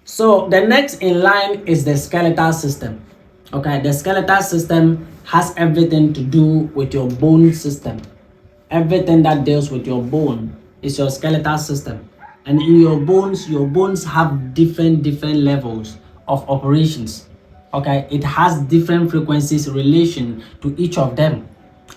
So the next in line is the skeletal system. Okay, the skeletal system has everything to do with your bone system. Everything that deals with your bone is your skeletal system. And in your bones have different levels of operations. Okay, it has different frequencies in relation to each of them.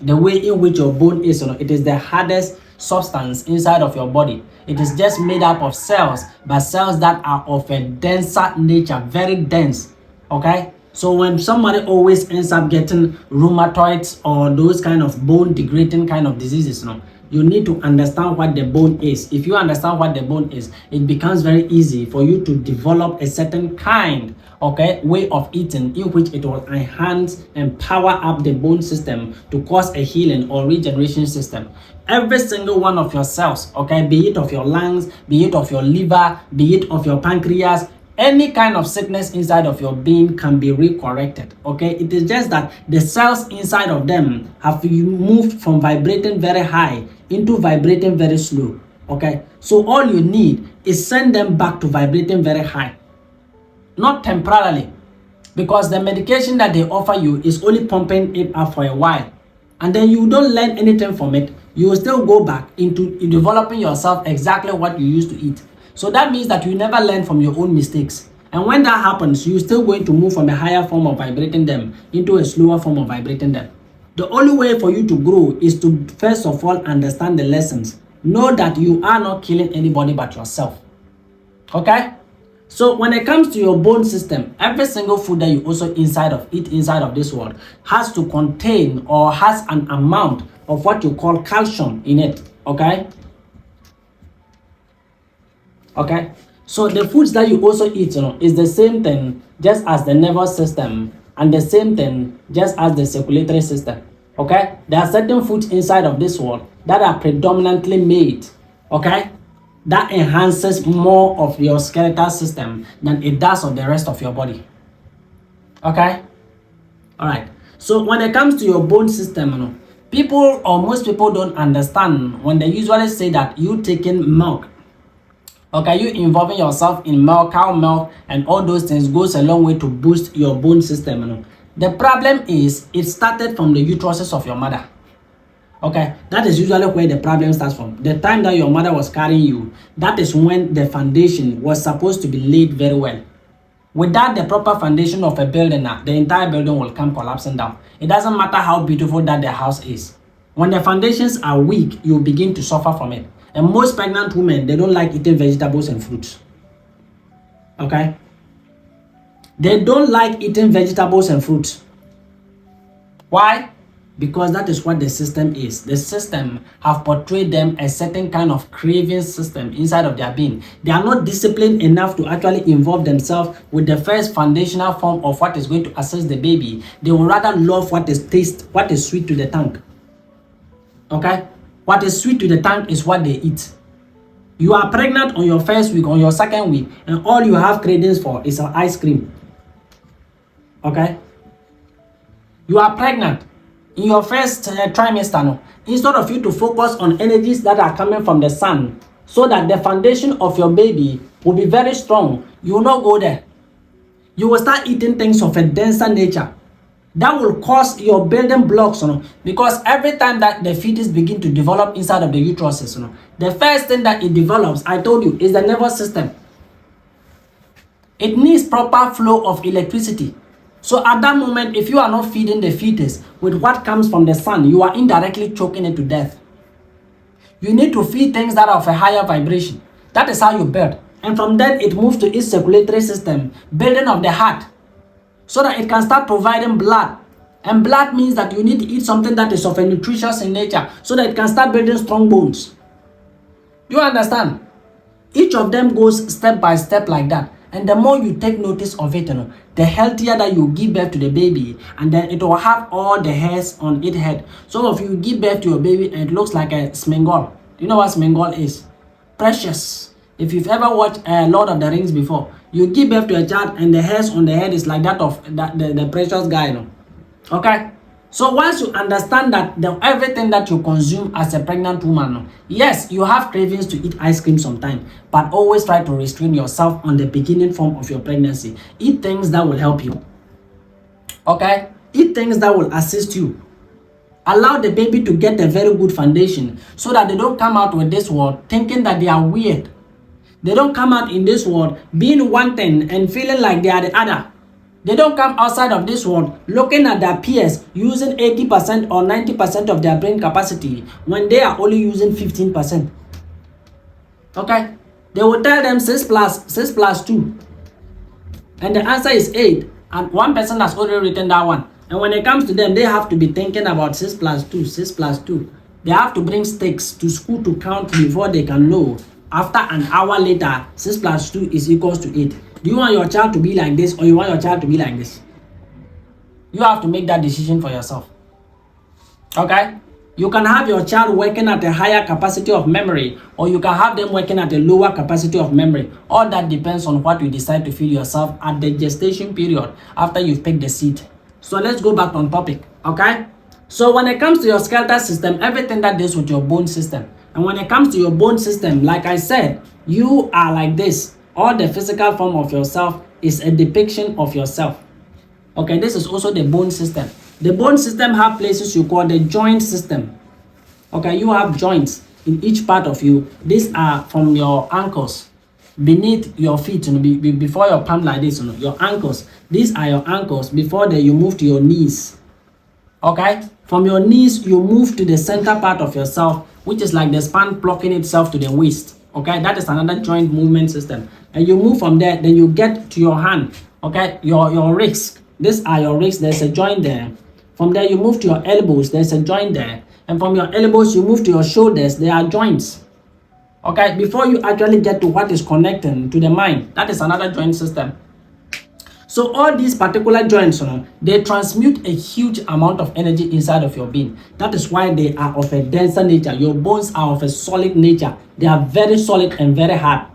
The way in which your bone is, it is the hardest substance inside of your body. It is just made up of cells, but cells that are of a denser nature, very dense. Okay, so when somebody always ends up getting rheumatoids or those kind of bone degrading kind of diseases, you need to understand what the bone is. If you understand what the bone is, it becomes very easy for you to develop a certain kind, way of eating in which it will enhance and power up the bone system to cause a healing or regeneration system. Every single one of your cells, be it of your lungs, be it of your liver, be it of your pancreas, any kind of sickness inside of your being can be recorrected. It is just that the cells inside of them have moved from vibrating very high into vibrating very slow. So all you need is send them back to vibrating very high, not temporarily, because the medication that they offer you is only pumping it up for a while, and then you don't learn anything from it. You will still go back into developing yourself exactly what you used to eat. So that means that you never learn from your own mistakes. And when that happens, you're still going to move from a higher form of vibrating them into a slower form of vibrating them. The only way for you to grow is to first of all understand the lessons. Know that you are not killing anybody but yourself. Okay? So when it comes to your bone system, every single food that you also eat inside of this world has to contain or has an amount of what you call calcium in it. Okay? So the foods that you also eat, is the same thing just as the nervous system and the same thing just as the circulatory system. There are certain foods inside of this world that are predominantly made, that enhances more of your skeletal system than it does of the rest of your body. All right. So when it comes to your bone system, people or most people don't understand when they usually say that you taking milk, you involving yourself in milk, cow milk, and all those things goes a long way to boost your bone system. The problem is it started from the uteruses of your mother. That is usually where the problem starts from. The time that your mother was carrying you, that is when the foundation was supposed to be laid very well. Without the proper foundation of a building, the entire building will come collapsing down. It doesn't matter how beautiful that the house is. When the foundations are weak, you begin to suffer from it. And most pregnant women, they don't like eating vegetables and fruits. They don't like eating vegetables and fruits. Why? Because that is what the system is. The system have portrayed them a certain kind of craving system inside of their being. They are not disciplined enough to actually involve themselves with the first foundational form of what is going to assist the baby. They will rather love what is sweet to the tongue. What is sweet to the tongue is what they eat. You are pregnant on your first week, on your second week, and all you have cravings for is an ice cream. You are pregnant in your first trimester. Instead of you to focus on energies that are coming from the sun, so that the foundation of your baby will be very strong, you will not go there. You will start eating things of a denser nature. That will cause your building blocks, because every time that the fetus begin to develop inside of the uteruses, the first thing that it develops, I told you, is the nervous system. It needs proper flow of electricity. So at that moment, if you are not feeding the fetus with what comes from the sun, you are indirectly choking it to death. You need to feed things that are of a higher vibration. That is how you build. And from then, it moves to its circulatory system, building of the heart, so that it can start providing blood. And blood means that you need to eat something that is of a nutritious in nature, so that it can start building strong bones. Do you understand? Each of them goes step by step like that. And the more you take notice of it, the healthier that you give birth to the baby, and then it will have all the hairs on its head. Some of you give birth to your baby and it looks like a smengal. Do you know what smengal is? Precious. If you've ever watched Lord of the Rings before, you give birth to a child and the hairs on the head is like that of the precious guy. So once you understand that everything that you consume as a pregnant woman, yes, you have cravings to eat ice cream sometimes, but always try to restrain yourself on the beginning form of your pregnancy. Eat things that will help you. Okay? Eat things that will assist you. Allow the baby to get a very good foundation so that they don't come out with this world thinking that they are weird. They don't come out in this world being one thing and feeling like they are the other. They don't come outside of this world looking at their peers using 80% or 90% of their brain capacity when they are only using 15%. Okay? They will tell them 6 plus 2. And the answer is 8. And one person has already written that one. And when it comes to them, they have to be thinking about 6 plus 2, 6 plus 2. They have to bring sticks to school to count before they can know. After an hour later, 6 plus 2 is equals to 8. Do you want your child to be like this or you want your child to be like this? You have to make that decision for yourself. Okay? You can have your child working at a higher capacity of memory, or you can have them working at a lower capacity of memory. All that depends on what you decide to feed yourself at the gestation period after you've picked the seed. So let's go back on topic. Okay? So when it comes to your skeletal system, everything that deals with your bone system. And when it comes to your bone system, like I said, you are like this. All the physical form of yourself is a depiction of yourself. Okay, this is also the bone system. The bone system have places you call the joint system. Okay, you have joints in each part of you. These are from your ankles, beneath your feet, before your palm like this, your ankles. These are your ankles before you move to your knees. Okay, from your knees you move to the center part of yourself, which is like the span plucking itself to the waist. Okay, that is another joint movement system. And you move from there, then you get to your hand. Okay, your wrists. These are your wrists. There's a joint there. From there, you move to your elbows. There's a joint there. And from your elbows, you move to your shoulders. There are joints. Okay, before you actually get to what is connecting to the mind, that is another joint system. So all these particular joints, they transmute a huge amount of energy inside of your being. That is why they are of a denser nature. Your bones are of a solid nature. They are very solid and very hard.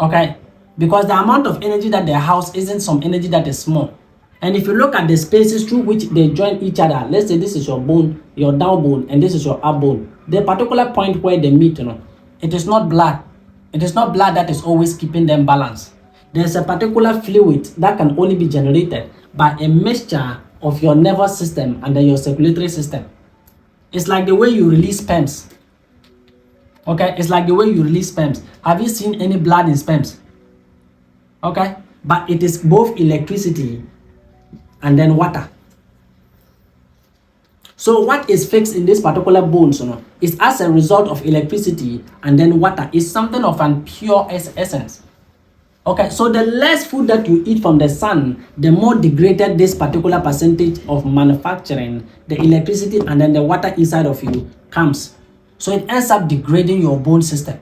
Okay, because the amount of energy that they house isn't some energy that is small. And if you look at the spaces through which they join each other, let's say this is your bone, your down bone, and this is your up bone. The particular point where they meet, it is not blood. It is not blood that is always keeping them balanced. There's a particular fluid that can only be generated by a mixture of your nervous system and then your circulatory system. It's like the way you release sperms. Okay, it's like the way you release sperms. Have you seen any blood in sperms? Okay, but it is both electricity and then water. So what is fixed in this particular bones is as a result of electricity and then water. Is something of an pure essence. Okay, so the less food that you eat from the sun, the more degraded this particular percentage of manufacturing, the electricity and then the water inside of you comes. So it ends up degrading your bone system.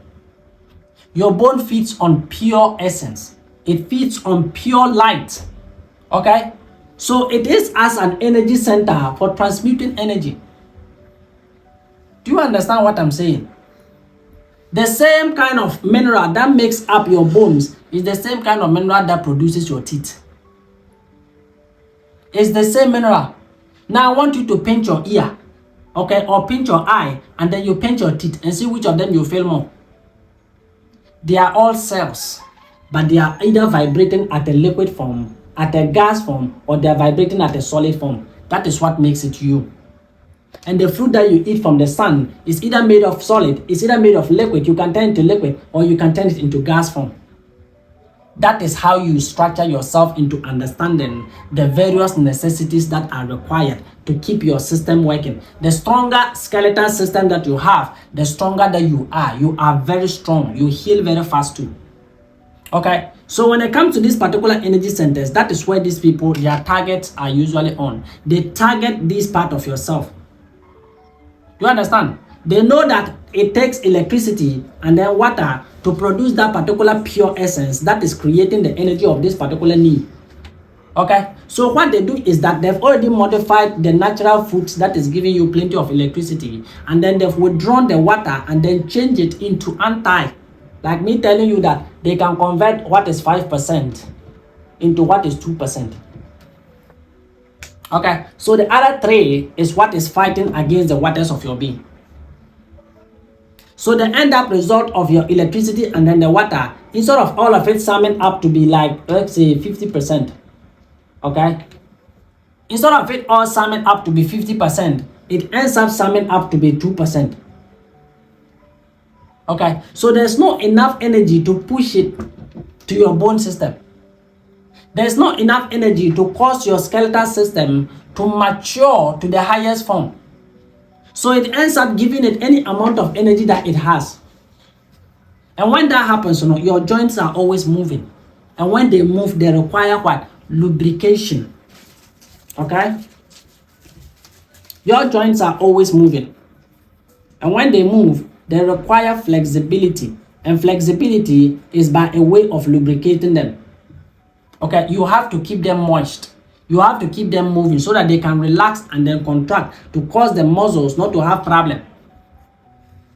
Your bone feeds on pure essence. It feeds on pure light. Okay? So it is as an energy center for transmuting energy. Do you understand what I'm saying? The same kind of mineral that makes up your bones is the same kind of mineral that produces your teeth. It's the same mineral. Now I want you to pinch your ear, okay, or pinch your eye, and then you pinch your teeth and see which of them you feel more. They are all cells, but they are either vibrating at a liquid form, at a gas form, or they are vibrating at a solid form. That is what makes it you. And the fruit that you eat from the sun is either made of solid, it's either made of liquid, you can turn it to liquid, or you can turn it into gas form. That is how you structure yourself into understanding the various necessities that are required to keep your system working. The stronger skeletal system that you have, the stronger that you are. You are very strong. You heal very fast too. Okay? So when it comes to these particular energy centers, that is where these people, their targets are usually on. They target this part of yourself. You understand? They know that it takes electricity and then water to produce that particular pure essence that is creating the energy of this particular need. Okay? So what they do is that they've already modified the natural foods that is giving you plenty of electricity, and then they've withdrawn the water and then change it into anti. Like me telling you that they can convert what is 5% into what is 2%. Okay, so the other three is what is fighting against the waters of your being. So the end up result of your electricity and then the water, instead of all of it summing up to be like, let's say 50%, okay? Instead of it all summing up to be 50%, it ends up summing up to be 2%. Okay, so there's not enough energy to push it to your bone system. There's not enough energy to cause your skeletal system to mature to the highest form. So it ends up giving it any amount of energy that it has. And when that happens, your joints are always moving. And when they move, they require what? Lubrication. Okay? Your joints are always moving. And when they move, they require flexibility. And flexibility is by a way of lubricating them. Okay, you have to keep them moist. You have to keep them moving so that they can relax and then contract to cause the muscles not to have problem.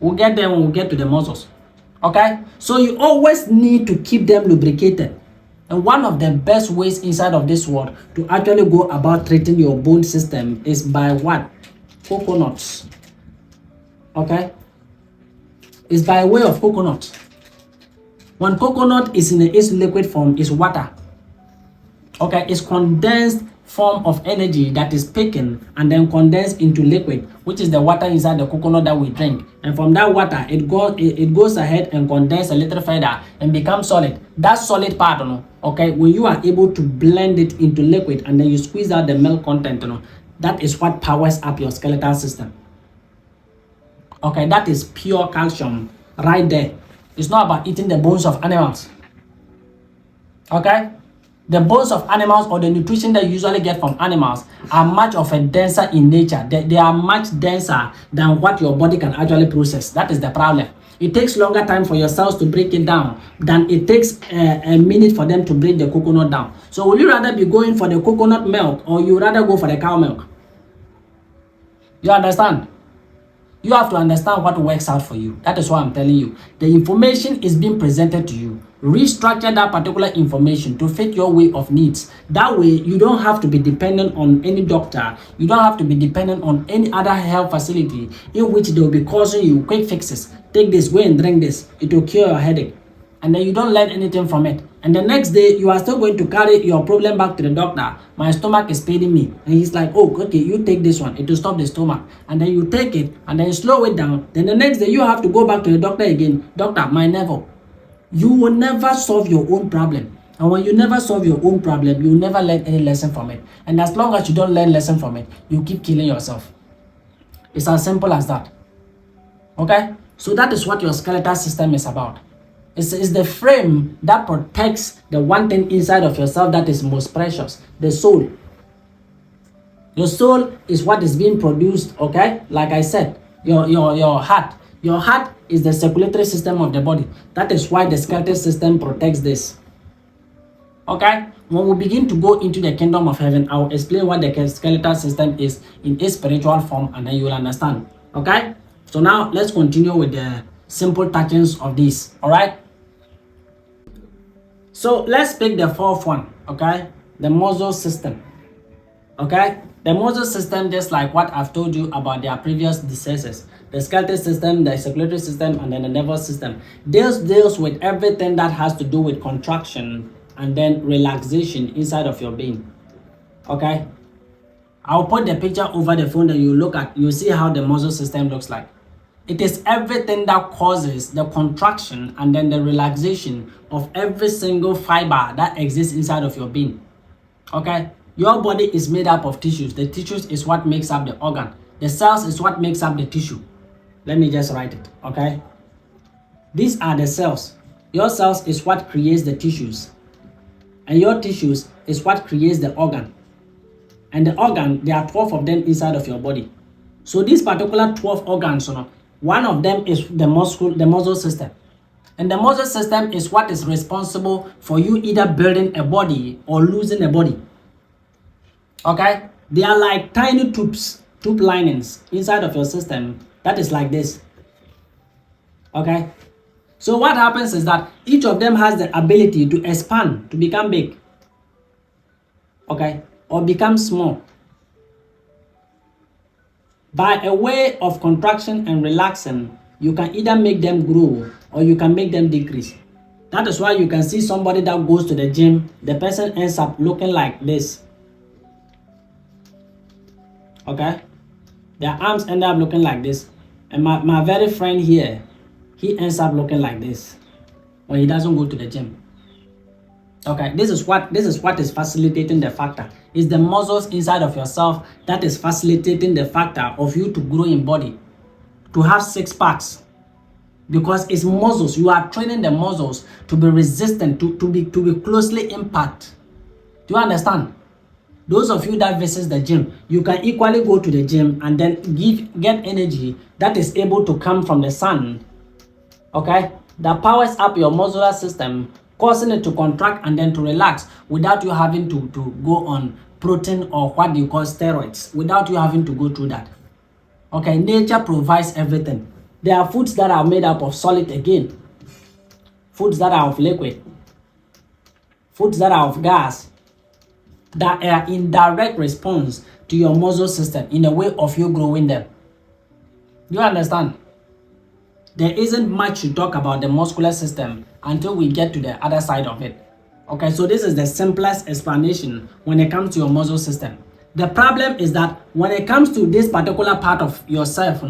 We'll get there when we get to the muscles. Okay, so you always need to keep them lubricated. And one of the best ways inside of this world to actually go about treating your bone system is by what? Coconuts. Okay, it's by way of coconut. When coconut is in its liquid form, is water. Okay, it's condensed form of energy that is taken and then condensed into liquid, which is the water inside the coconut that we drink. And from that water, it goes ahead and condenses a little further and becomes solid. That solid part, okay, when you are able to blend it into liquid and then you squeeze out the milk content, that is what powers up your skeletal system. Okay, that is pure calcium right there. It's not about eating the bones of animals. Okay? The bones of animals or the nutrition that you usually get from animals are much of a denser in nature. They are much denser than what your body can actually process. That is the problem. It takes longer time for your cells to break it down than it takes a minute for them to break the coconut down. So will you rather be going for the coconut milk or you rather go for the cow milk? You understand? You have to understand what works out for you. That is why I'm telling you. The information is being presented to you. Restructure that particular information to fit your way of needs. That way, you don't have to be dependent on any doctor. You don't have to be dependent on any other health facility in which they will be causing you quick fixes. Take this, go and drink this. It will cure your headache. And then you don't learn anything from it. And the next day, you are still going to carry your problem back to the doctor. My stomach is paining me. And he's like, oh, okay, you take this one. It will stop the stomach. And then you take it, and then you slow it down. Then the next day, you have to go back to the doctor again. Doctor, my nerve. You will never solve your own problem. And when you never solve your own problem, you will never learn any lesson from it. And as long as you don't learn lesson from it, you keep killing yourself. It's as simple as that. Okay? So that is what your skeletal system is about. It's the frame that protects the one thing inside of yourself that is most precious, the soul. Your soul is what is being produced, okay? Like I said, your heart. Your heart is the circulatory system of the body. That is why the skeletal system protects this. Okay? When we begin to go into the kingdom of heaven, I will explain what the skeletal system is in its spiritual form, and then you will understand. Okay? So now let's continue with the simple touchings of this. Alright? So let's pick the fourth one, okay? The muscle system. Okay? The muscle system, just like what I've told you about their previous diseases. The skeletal system, the circulatory system, and then the nervous system. This deals with everything that has to do with contraction and then relaxation inside of your being. Okay? I'll put the picture over the phone that you look at. You see how the muscle system looks like. It is everything that causes the contraction and then the relaxation of every single fiber that exists inside of your being. Okay? Your body is made up of tissues. The tissues is what makes up the organ. The cells is what makes up the tissue. Let me just write it. Okay? These are the cells. Your cells is what creates the tissues. And your tissues is what creates the organ. And the organ, there are 12 of them inside of your body. So these particular 12 organs, one of them is the muscle system. And the muscle system is what is responsible for you either building a body or losing a body. Okay? They are like tiny tube linings inside of your system that is like this. Okay? So what happens is that each of them has the ability to expand, to become big. Okay? Or become small. By a way of contraction and relaxing, you can either make them grow or you can make them decrease. That is why you can see somebody that goes to the gym, the person ends up looking like this. Okay? Their arms end up looking like this. And my very friend here, he ends up looking like this when he doesn't go to the gym. Okay, this is what is facilitating the factor. It's the muscles inside of yourself that is facilitating the factor of you to grow in body, to have six packs. Because it's muscles. You are training the muscles to be resistant, to be closely impact. Do you understand? Those of you that visit the gym, you can equally go to the gym and then get energy that is able to come from the sun. Okay? That powers up your muscular system, causing it to contract and then to relax without you having to go on protein or what you call steroids, without you having to go through that. Okay, nature provides everything. There are foods that are made up of solid again, foods that are of liquid, foods that are of gas, that are in direct response to your muscle system in a way of you growing them. Do you understand? There isn't much to talk about the muscular system until we get to the other side of it. Okay, so this is the simplest explanation when it comes to your muscle system. The problem is that when it comes to this particular part of yourself,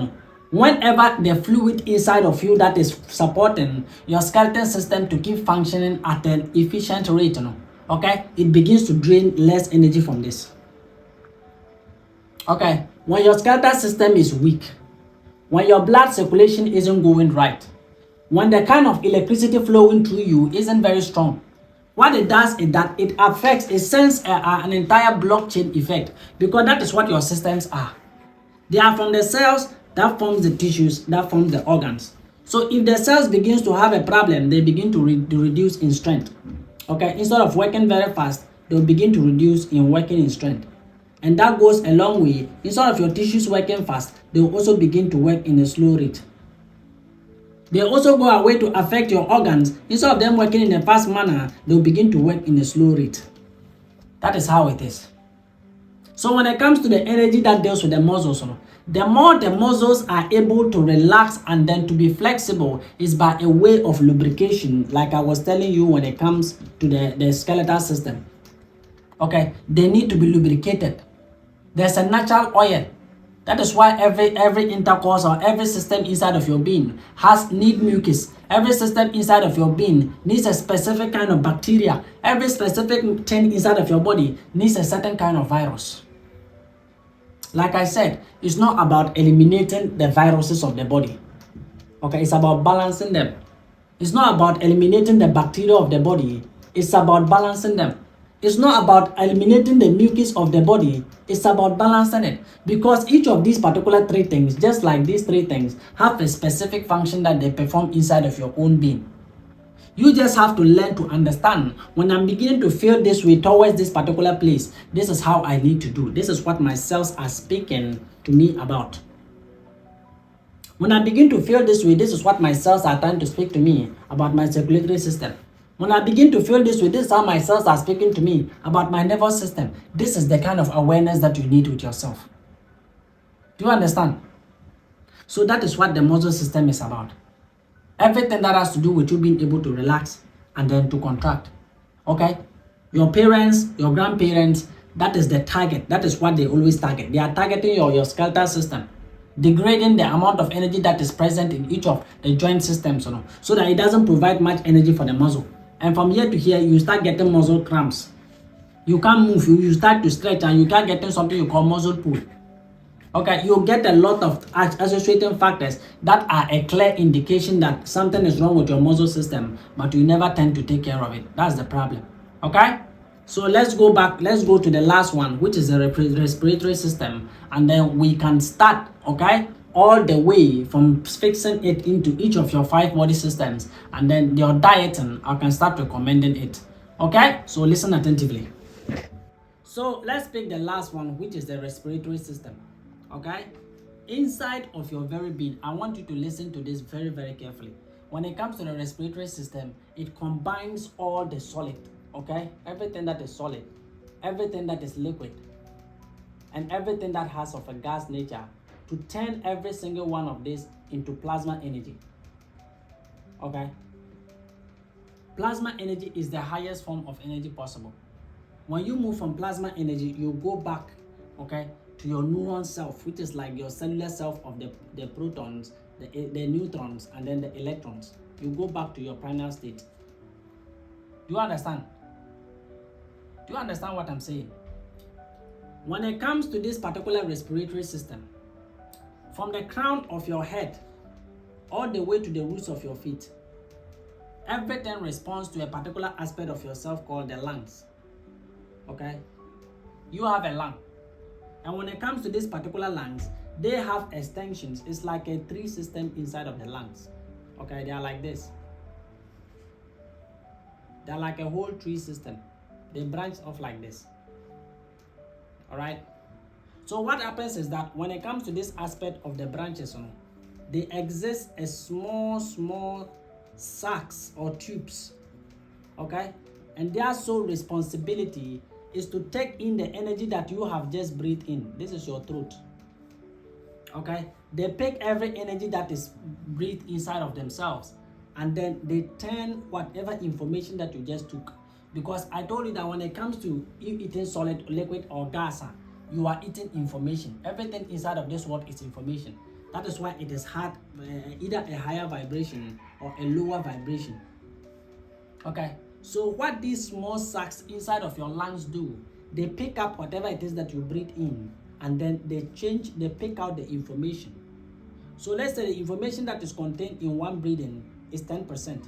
whenever the fluid inside of you that is supporting your skeletal system to keep functioning at an efficient rate, okay, it begins to drain less energy from this. Okay, when your skeletal system is weak, when your blood circulation isn't going right, when the kind of electricity flowing through you isn't very strong, what it does is that it affects, it sends an entire blockchain effect, because that is what your systems are. They are from the cells that forms the tissues, that forms the organs. So if the cells begins to have a problem, they begin to reduce in strength. Okay, instead of working very fast, they'll begin to reduce in working in strength. And that goes a long way. Instead of your tissues working fast, they'll also begin to work in a slow rate. They also go away to affect your organs. Instead of them working in a fast manner, they'll begin to work in a slow rate. That is how it is. So when it comes to the energy that deals with the muscles, the more the muscles are able to relax and then to be flexible is by a way of lubrication, like I was telling you when it comes to the skeletal system. Okay, they need to be lubricated. There's a natural oil. That is why every intercourse or every system inside of your being need mucus. Every system inside of your being needs a specific kind of bacteria. Every specific thing inside of your body needs a certain kind of virus. Like I said, it's not about eliminating the viruses of the body. Okay, it's about balancing them. It's not about eliminating the bacteria of the body. It's about balancing them. It's not about eliminating the mucus of the body. It's about balancing it. Because each of these particular three things, just like these three things, have a specific function that they perform inside of your own being. You just have to learn to understand, when I'm beginning to feel this way towards this particular place, this is how I need to do. This is what my cells are speaking to me about. When I begin to feel this way, this is what my cells are trying to speak to me about my circulatory system. When I begin to feel this way, this is how my cells are speaking to me about my nervous system. This is the kind of awareness that you need with yourself. Do you understand? So that is what the muscle system is about. Everything that has to do with you being able to relax and then to contract. Okay? Your parents, your grandparents, that is the target. That is what they always target. They are targeting your skeletal system, degrading the amount of energy that is present in each of the joint systems, so that it doesn't provide much energy for the muscle. And from here to here, you start getting muscle cramps. You can't move. You start to stretch and you start getting something you call muscle pull. Okay, you get a lot of associating factors that are a clear indication that something is wrong with your muscle system, but you never tend to take care of it. That's the problem. Okay? So let's go back. Let's go to the last one, which is the respiratory system. And then we can start, okay, all the way from fixing it into each of your 5 body systems. And then your dieting, I can start recommending it. Okay? So listen attentively. So let's pick the last one, which is the respiratory system. Okay, inside of your very being, I want you to listen to this very, very carefully. When it comes to the respiratory system, it combines all the solid, okay, everything that is solid, everything that is liquid, and everything that has of a gas nature to turn every single one of these into plasma energy. Okay? Plasma energy is the highest form of energy possible. When you move from plasma energy, you go back, okay, to your neuron self, which is like your cellular self of the protons, the neutrons, and then the electrons. You go back to your primal state. Do you understand? Do you understand what I'm saying? When it comes to this particular respiratory system, from the crown of your head all the way to the roots of your feet, everything responds to a particular aspect of yourself called the lungs. Okay? You have a lung. And when it comes to this particular lungs, they have extensions. It's like a tree system inside of the lungs. Okay? They are like this. They're like a whole tree system. They branch off like this. Alright? So what happens is that when it comes to this aspect of the branches, they exist as small sacs or tubes. Okay? And their sole responsibility is to take in the energy that you have just breathed in. This is your throat. Okay? They pick every energy that is breathed inside of themselves, and then they turn whatever information that you just took. Because I told you that when it comes to you eating solid, liquid, or gas, you are eating information. Everything inside of this world is information. That is why it is hard, either a higher vibration or a lower vibration. Okay? So what these small sacs inside of your lungs do, they pick up whatever it is that you breathe in, and then they pick out the information. So let's say the information that is contained in one breathing is 10%.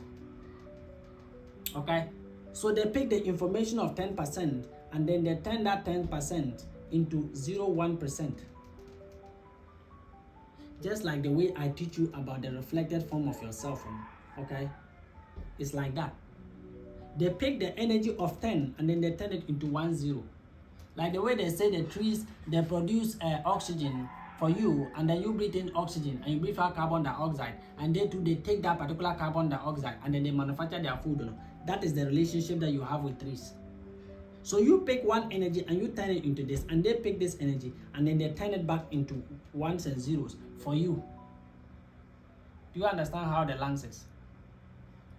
Okay? So they pick the information of 10% and then they turn that 10% into 0.1%. Just like the way I teach you about the reflected form of yourself. Okay? It's like that. They pick the energy of 10 and then they turn it into 10. Like the way they say the trees, they produce oxygen for you, and then you breathe in oxygen and you breathe out carbon dioxide, and they take that particular carbon dioxide and then they manufacture their food. That is the relationship that you have with trees. So you pick one energy and you turn it into this, and they pick this energy and then they turn it back into ones and zeros for you. Do you understand how the lungs is?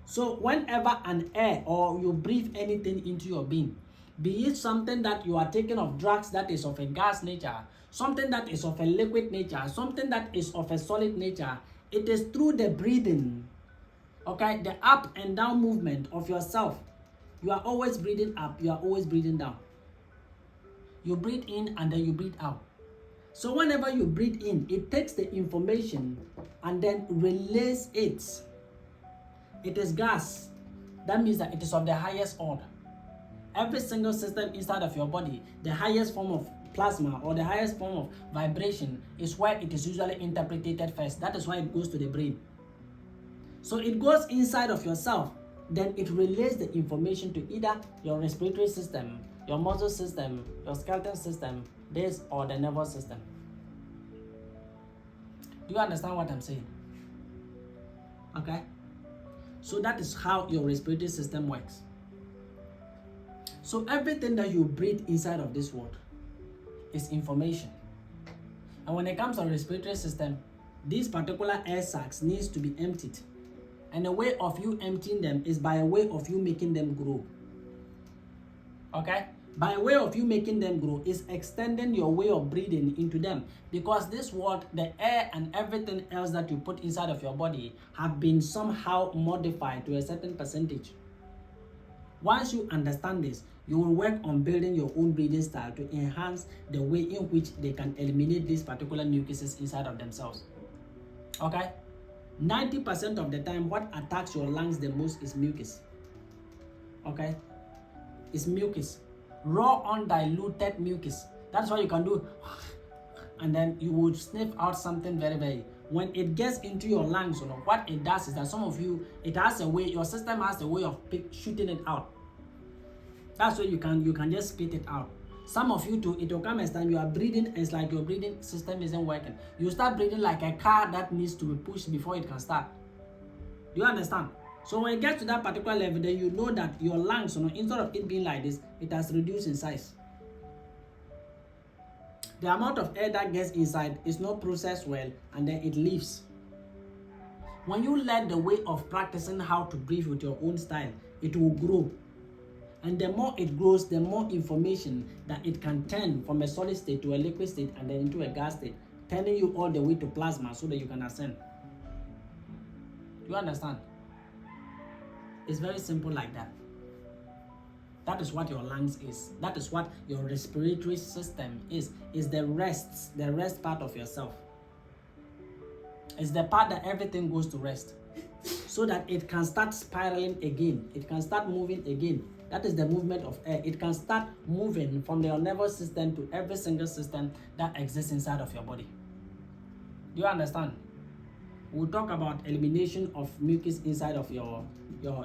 So whenever an air or you breathe anything into your being, be it something that you are taking of drugs that is of a gas nature, something that is of a liquid nature, something that is of a solid nature, it is through the breathing, okay, the up and down movement of yourself. You are always breathing up, you are always breathing down. You breathe in and then you breathe out. So whenever you breathe in, it takes the information and then releases it. It is gas. That means that it is of the highest order. Every single system inside of your body, the highest form of plasma or the highest form of vibration is where it is usually interpreted first. That is why it goes to the brain. So it goes inside of yourself, then it relays the information to either your respiratory system, your muscle system, your skeletal system, this, or the nervous system. Do you understand what I'm saying? Okay? So that is how your respiratory system works. So everything that you breathe inside of this world is information. And when it comes to the respiratory system, these particular air sacs needs to be emptied. And the way of you emptying them is by a way of you making them grow. Okay? By way of you making them grow is extending your way of breathing into them. Because this world, the air and everything else that you put inside of your body have been somehow modified to a certain percentage. Once you understand this, you will work on building your own breathing style to enhance the way in which they can eliminate these particular mucuses inside of themselves. Okay? 90% of the time, what attacks your lungs the most is mucus. Okay? It's mucus. Raw, undiluted mucus. That's why you can do, and then you would sniff out something very, very. When it gets into your lungs, what it does is that some of you, it has a way, your system has a way of shooting it out. That's why you can just spit it out. Some of you too, it will come as time you are breathing, and it's like your breathing system isn't working. You start breathing like a car that needs to be pushed before it can start. Do you understand? So when it gets to that particular level, then you know that your lungs, instead of it being like this, it has reduced in size. The amount of air that gets inside is not processed well, and then it leaves. When you learn the way of practicing how to breathe with your own style, it will grow. And the more it grows, the more information that it can turn from a solid state to a liquid state and then into a gas state, turning you all the way to plasma so that you can ascend. Do you understand? It's very simple like that. That is what your lungs is. That is what your respiratory system is the rest part of yourself. It's the part that everything goes to rest so that it can start spiraling again. It can start moving again. That is the movement of air. It can start moving from your nervous system to every single system that exists inside of your body. Do you understand? We'll talk about elimination of mucus inside of your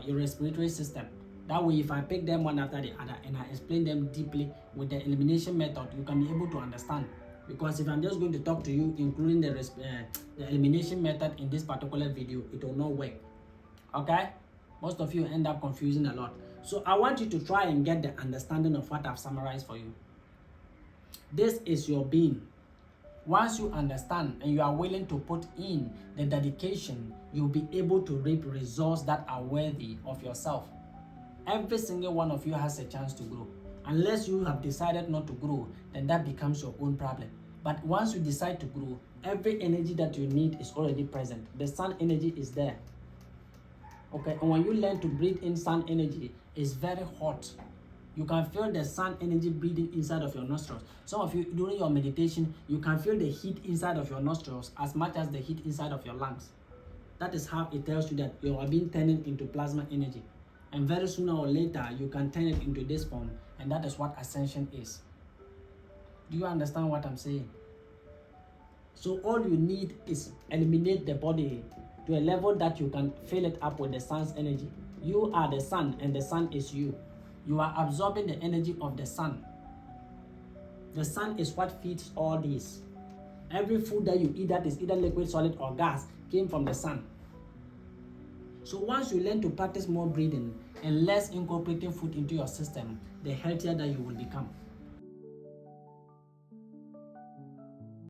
respiratory system. That way, if I pick them one after the other and I explain them deeply with the elimination method, you can be able to understand. Because if I'm just going to talk to you, including the elimination method in this particular video, it will not work. Okay? Most of you end up confusing a lot. So I want you to try and get the understanding of what I've summarized for you. This is your being. Once you understand and you are willing to put in the dedication, you'll be able to reap results that are worthy of yourself. Every single one of you has a chance to grow. Unless you have decided not to grow, then that becomes your own problem. But once you decide to grow, every energy that you need is already present. The sun energy is there. Okay, and when you learn to breathe in sun energy, it's very hot. You can feel the sun energy breathing inside of your nostrils. Some of you, during your meditation, you can feel the heat inside of your nostrils as much as the heat inside of your lungs. That is how it tells you that you are being turned into plasma energy. And very sooner or later, you can turn it into this form. And that is what ascension is. Do you understand what I'm saying? So all you need is eliminate the body to a level that you can fill it up with the sun's energy. You are the sun and the sun is you. You are absorbing the energy of the sun. The sun is what feeds all these. Every food that you eat that is either liquid, solid or gas came from the sun. So once you learn to practice more breathing and less incorporating food into your system, the healthier that you will become.